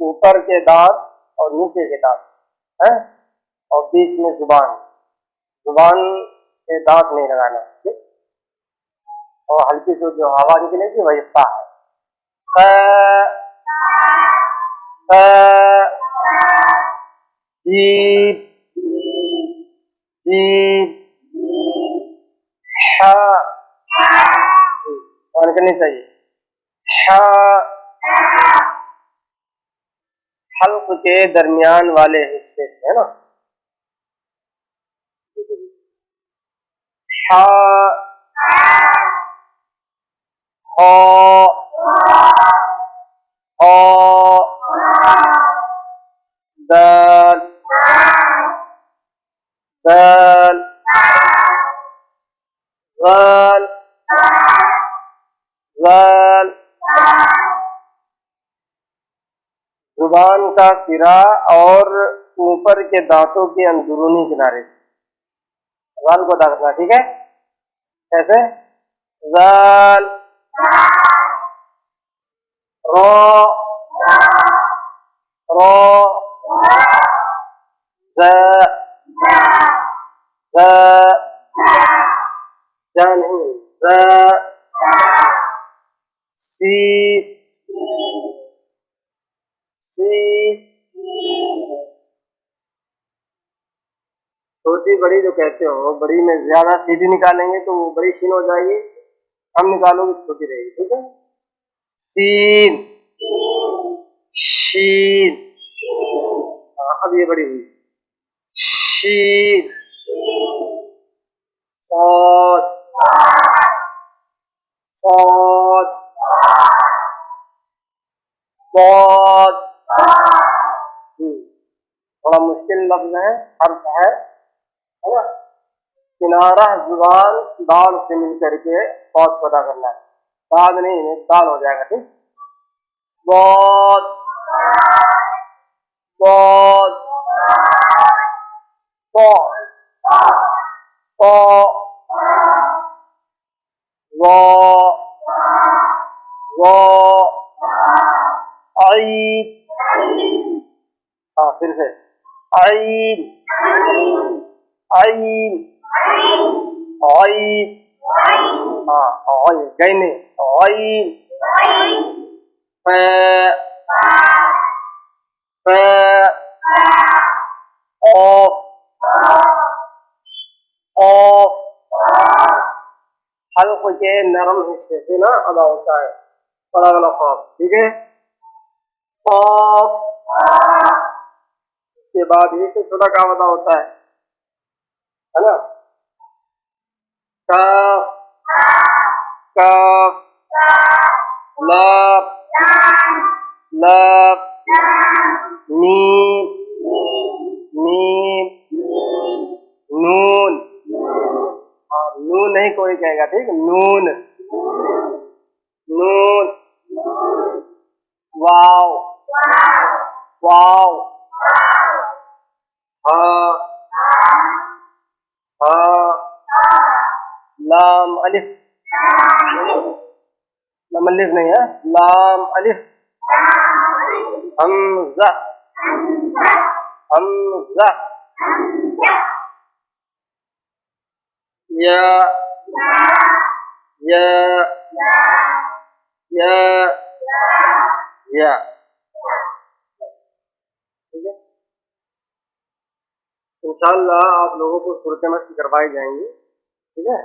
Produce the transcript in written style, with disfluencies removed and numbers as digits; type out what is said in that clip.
ऊपर के दांत और नीचे के दांत हैं और बीच में जुबान जुबान से दांत नहीं लगाना ठीक और हल्की से जो हवा निकलेगी वही सा है जीप जीप और करनी चाहिए हल्क के दरमियान वाले हिस्से से है ना दाल दाल गाल गाल जुबान का सिरा और ऊपर के दांतों के अंदरूनी किनारे गाल को अदा करना ठीक है कैसे गाल रो रो जा नहीं सी छोटी बड़ी जो कहते हो बड़ी में ज्यादा सीधी निकालेंगे तो वो बड़ी शीन हो जाएगी हम निकालोगे छोटी रहेगी ठीक है सीन शीन अब ये बड़ी हुई शीन सौद सौद सौद थोड़ा मुश्किल लफ्ज है अर्थ है ना किनारा जुबान दाल से मिल करके सौद पता करना है दाद नहीं दाल हो जाएगा ठीक बहुत बहुत हाँ फिर से आईन आईन आईन हाँ आईन गैने आईन हल्क के नरम हिस्से से ना अदा होता है बड़ा वाला खौफ ठीक है खौफ के बाद ये से छोटा काम अदा होता है ना काफ काफ लाफ लाफ मीम मीम नून नून नहीं कोई कहेगा ठीक नून नून वाव वाव हाँ हाँ लाम अलिफ लाम अलिफ नहीं है लाम अलिफ हमजा हमजा या या या या। ठीक है, इंशाअल्लाह आप लोगों को सूरत मस करवाई जाएंगी। ठीक है।